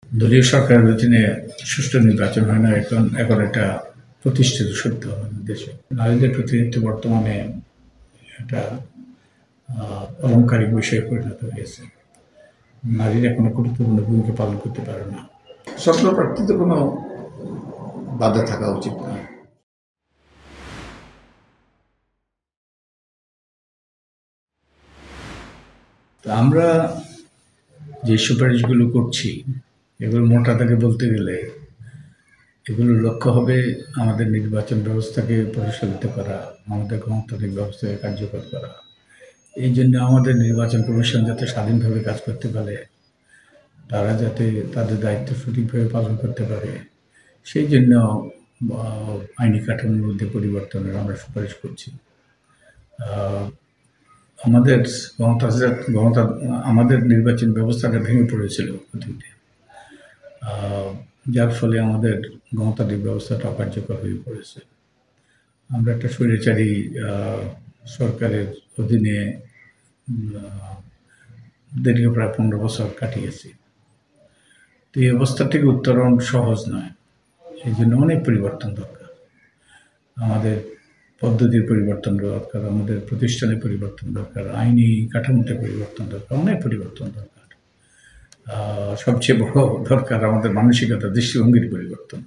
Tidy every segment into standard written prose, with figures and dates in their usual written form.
দলীয় সরকারের অধীনে সুষ্ঠু নির্বাচন হয় না, এখন এখন এটা প্রতিষ্ঠিত সত্য আমাদের দেশে। নারীদের প্রতিনিধিত্ব বর্তমানে একটা অলংকারিক বিষয়ে পরিণত হয়েছে। নারীরা কোনো গুরুত্বপূর্ণ ভূমিকা পালন করতে পারে না। স্বপ্ন প্রাপ্তিতে কোনো বাধা থাকা উচিত নয়। আমরা যে সুপারিশগুলো করছি, এগুলো মোটা দাগে বলতে গেলে এগুলোর লক্ষ্য হবে আমাদের নির্বাচন ব্যবস্থাকে পরিচালিত করা, আমাদের গণতান্ত্রিক ব্যবস্থাকে কার্যকর করা। এই জন্য আমাদের নির্বাচন কমিশন যাতে স্বাধীনভাবে কাজ করতে পারে, তারা যাতে তাদের দায়িত্ব সঠিকভাবে পালন করতে পারে, সেই জন্য আইনি কাঠামোর মধ্যে পরিবর্তনের আমরা সুপারিশ করছি। আমাদের আমাদের নির্বাচন ব্যবস্থাটা ভেঙে পড়েছিল অতীতে, যার ফলে আমাদের গণতান্ত্রিক ব্যবস্থাটা অকার্যকর হয়ে পড়েছে। আমরা একটা স্বৈরাচারী সরকারের অধীনে দীর্ঘ প্রায় 15 বছর কাটিয়েছি। তো এই অবস্থা থেকে উত্তরণ সহজ নয়, এই জন্য অনেক পরিবর্তন দরকার। আমাদের পদ্ধতির পরিবর্তন দরকার, আমাদের প্রতিষ্ঠানের পরিবর্তন দরকার, আইনি কাঠামোতে পরিবর্তন দরকার, অনেক পরিবর্তন দরকার। সবচেয়ে বড় দরকার আমাদের মানসিকতা, দৃষ্টিভঙ্গির পরিবর্তন।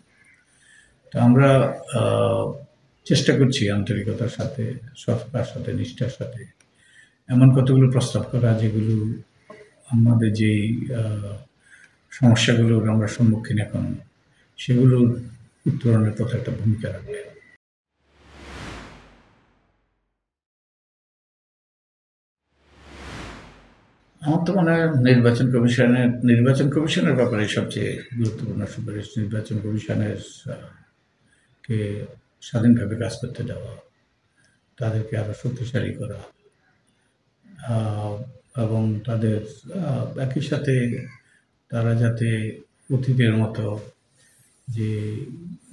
তো আমরা চেষ্টা করছি আন্তরিকতার সাথে, সততার সাথে, নিষ্ঠার সাথে এমন কতগুলো প্রস্তাব করা যেগুলো আমাদের যেই সমস্যাগুলোর আমরা সম্মুখীন এখন, সেগুলোর উত্তরণের পথে একটা ভূমিকা রাখবে। আমার তো মনে হয় নির্বাচন কমিশনের ব্যাপারে সবচেয়ে গুরুত্বপূর্ণ সুপারিশ নির্বাচন কমিশনের কে স্বাধীনভাবে কাজ করতে দেওয়া, তাদেরকে আরও শক্তিশালী করা, এবং তাদের একই সাথে তারা যাতে অতীতের মতো যে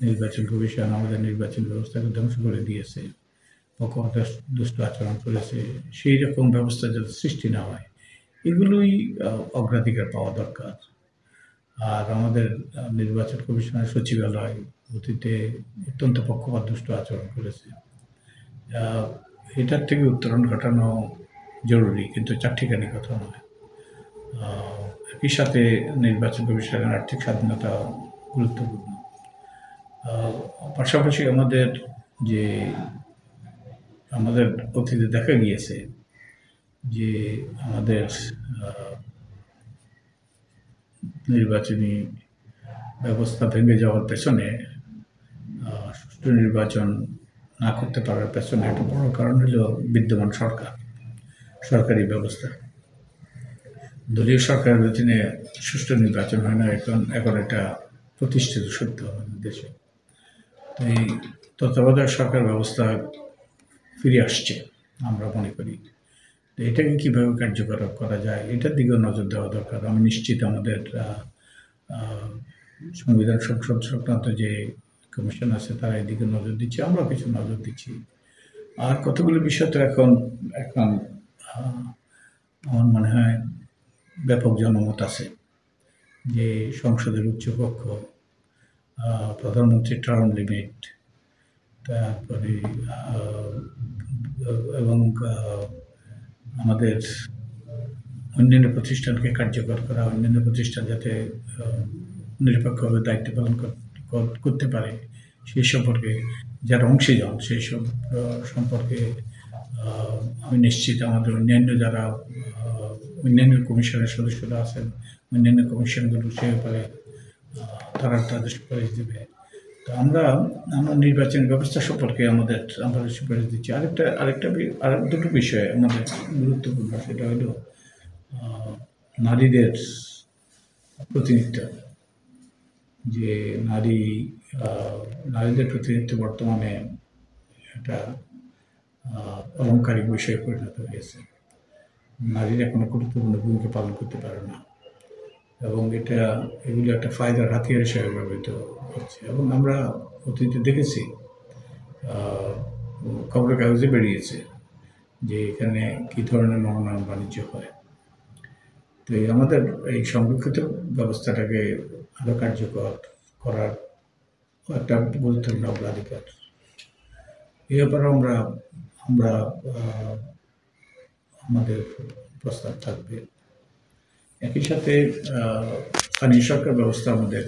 নির্বাচন কমিশন আমাদের নির্বাচন ব্যবস্থাকে ধ্বংস করে দিয়েছে, পক্ষপাত দুষ্ট আচরণ করেছে, সেই রকম ব্যবস্থা যাতে সৃষ্টি না হয়, এগুলোই অগ্রাধিকার পাওয়া দরকার। আর আমাদের নির্বাচন কমিশনের সচিবালয় অতীতে অত্যন্ত পক্ষপাত দুষ্ট আচরণ করেছে, এটার থেকে উত্তরণ ঘটানো জরুরি, কিন্তু চারটিখানি কথা নয়। একই সাথে নির্বাচন কমিশনের আর্থিক স্বাধীনতা গুরুত্বপূর্ণ। পাশাপাশি আমাদের অতীতে দেখা গিয়েছে যে আমাদের নির্বাচনী ব্যবস্থা ভেঙে যাওয়ার পেছনে, সুষ্ঠু নির্বাচন না করতে পারার পেছনে একটা বড় কারণ হলো বিদ্যমান সরকারি ব্যবস্থা। দলীয় সরকারের অধীনে সুষ্ঠু নির্বাচন হয় না, এখন এটা প্রতিষ্ঠিত সত্য আমাদের দেশে। এই তত্ত্বাবধায়ক সরকার ব্যবস্থা ফিরে আসছে আমরা মনে করি। তো এটাকে কীভাবে কার্যকর করা যায়, এটার দিকেও নজর দেওয়া দরকার। আমি নিশ্চিত আমাদের সংবিধান সংসদ সংক্রান্ত যে কমিশন আছে তারা এদিকে নজর দিচ্ছে, আমরাও কিছু নজর দিচ্ছি। আর কতগুলো বিষয় তো এখন আমার মনে হয় ব্যাপক জনমত আছে যে সংসদের উচ্চকক্ষ, প্রধানমন্ত্রীর টার্ম লিমিট, তারপরে এবং আমাদের অন্যান্য প্রতিষ্ঠানকে কার্যকর করা, অন্যান্য প্রতিষ্ঠান যাতে নিরপেক্ষভাবে দায়িত্ব পালন করতে পারে সেই সম্পর্কে যারা অংশীদার, সেই সব সম্পর্কে আমি নিশ্চিত আমাদের অন্যান্য কমিশনের সদস্যরা আছেন, অন্যান্য কমিশনগুলো সে ব্যাপারে তারা তাদের সুপারিশ দেবে। তো আমরা নির্বাচন ব্যবস্থা সম্পর্কে আমরা সুপারিশ দিচ্ছি। আর দুটো বিষয় আমাদের গুরুত্বপূর্ণ, সেটা হলো নারীদের প্রতিনিধিত্ব। যে নারীদের প্রতিনিধিত্ব বর্তমানে একটা অলংকারিক বিষয়ে পরিণত হয়েছে। নারীরা কোনো গুরুত্বপূর্ণ ভূমিকা পালন করতে পারে না, এবং এগুলো একটা ফায়দার হাতিয়ার হিসেবে ব্যবহৃত হচ্ছে। এবং আমরা অতীতে দেখেছি, খবরের কাগজে বেরিয়েছে যে এখানে কী ধরনের মনোনয়ন বাণিজ্য হয়। তো আমাদের এই সংরক্ষিত ব্যবস্থাটাকে আরও কার্যকর করার একটা গুরুত্বপূর্ণ অগ্রাধিকার। এই ব্যাপারে আমরা আমরা আমাদের প্রস্তাব থাকবে। একই সাথে স্থানীয় সরকার ব্যবস্থা আমাদের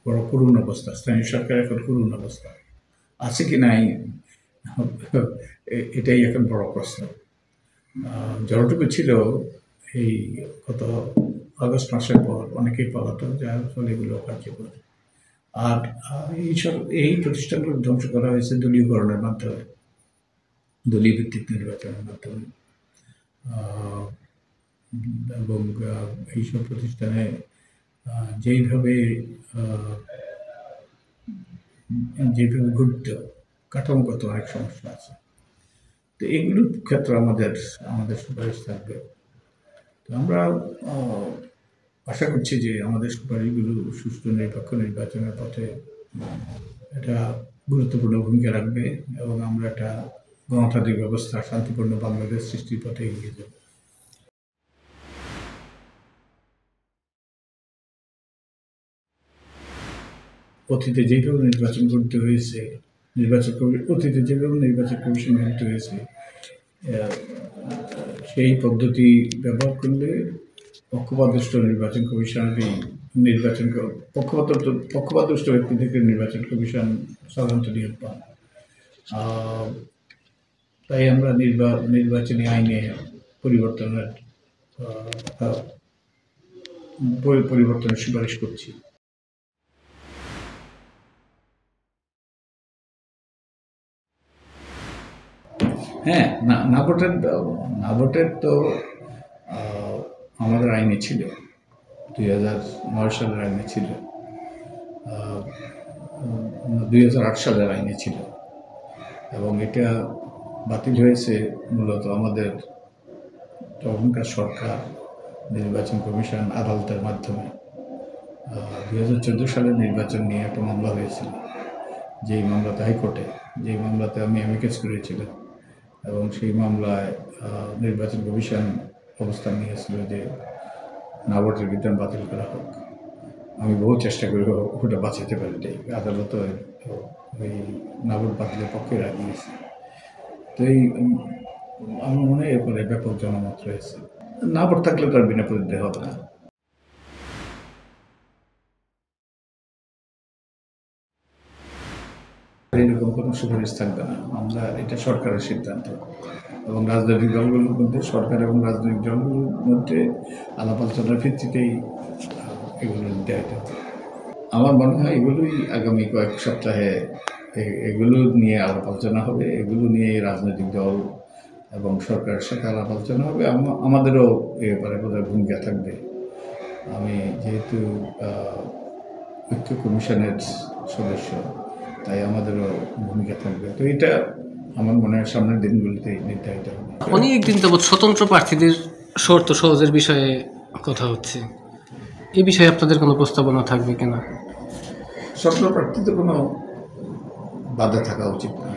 বড় করুণ অবস্থা। স্থানীয় সরকার এখন করুণ অবস্থা আছে কি নাই, এটাই এখন বড় প্রশ্ন। যতটুকু ছিল এই গত আগস্ট মাসের পর অনেকেই পালাতো, যার ফলে এগুলো কার্যকর। আর এই প্রতিষ্ঠানগুলো ধ্বংস করা হয়েছে দলীয়করণের মাধ্যমে, দলীয় ভিত্তিক নির্বাচনের মাধ্যমে। এবং এইসব প্রতিষ্ঠানে যেইভাবে ঘুরত, কাঠামোগত অনেক সমস্যা আছে। তো এগুলোর ক্ষেত্রে আমাদের সুপারিশ থাকবে। তো আমরা আশা করছি যে আমাদের সুপারিশগুলো সুষ্ঠু নিরপেক্ষ নির্বাচনের পথে এটা গুরুত্বপূর্ণ ভূমিকা রাখবে এবং আমরা একটা গণতান্ত্রিক ব্যবস্থা, শান্তিপূর্ণ বাংলাদেশ সৃষ্টির পথে এগিয়ে যাব। অতীতে যেভাবে নির্বাচন করতে হয়েছে, অতীতে যেভাবে নির্বাচন কমিশন করতে হয়েছে, সেই পদ্ধতি ব্যবহার করলে পক্ষপাতদুষ্ট নির্বাচন কমিশনারই পক্ষপাতদুষ্ট ব্যক্তি থেকে নির্বাচন কমিশন সাধারণত নিয়োগ পান। তাই আমরা নির্বাচনী আইনে পরিবর্তনের সুপারিশ করছি। হ্যাঁ, না ভোটের তো আমাদের আইনে ছিল, 2009 সালের আইনে ছিল, 2008 সালের আইনে ছিল, এবং এটা বাতিল হয়েছে মূলত আমাদের তখনকার সরকার, নির্বাচন কমিশন, আদালতের মাধ্যমে। 2014 সালের নির্বাচন নিয়ে একটা মামলা হয়েছিল, যেই মামলাতে হাইকোর্টে, যেই মামলাতে আমি অ্যামিকাস করেছিলাম, এবং সেই মামলায় নির্বাচন কমিশন অবস্থান নিয়েছিল যে না ভোটের বিধান বাতিল করা হোক। আমি বহু চেষ্টা করি ওটা বাঁচাতে পারি, আদালত ওই না ভোট বাতিলের পক্ষে রায় দিয়েছে। তো আমার মনে হয় এরপরে ব্যাপক জনমত রয়েছে। না ভোট থাকলে তো আর বিনা প্রতিদ্বন্দ্বী হবে না। এরকম কোনো সুপারিশ থাকবে না। এটা সরকারের সিদ্ধান্ত, এবং রাজনৈতিক দলগুলোর মধ্যে, সরকার এবং রাজনৈতিক দলগুলোর মধ্যে আলাপ আলোচনার ভিত্তিতেই এগুলো নির্ধারিত হবে। আমার মনে হয় এগুলোই আগামী কয়েক সপ্তাহে এগুলো নিয়ে আলাপ আলোচনা হবে, এগুলো নিয়ে রাজনৈতিক দল এবং সরকারের সাথে আলাপ আলোচনা হবে। আমাদেরও এ ব্যাপারে বোধহয় ভূমিকা থাকবে। আমি যেহেতু ঐক্য কমিশনের সদস্য, তাই আমাদেরও ভূমিকা থাকবে। তো এটা আমার মনে হয় সামনের দিনগুলিতে নির্ধারিত হবে। অনেকদিন যাবৎ স্বতন্ত্র প্রার্থীদের শর্ত সহজের বিষয়ে কথা হচ্ছে, এই বিষয়ে আপনাদের কোনো প্রস্তাবনা থাকবে কিনা? স্বতন্ত্র প্রার্থীতে কোনো বাধা থাকা উচিত না।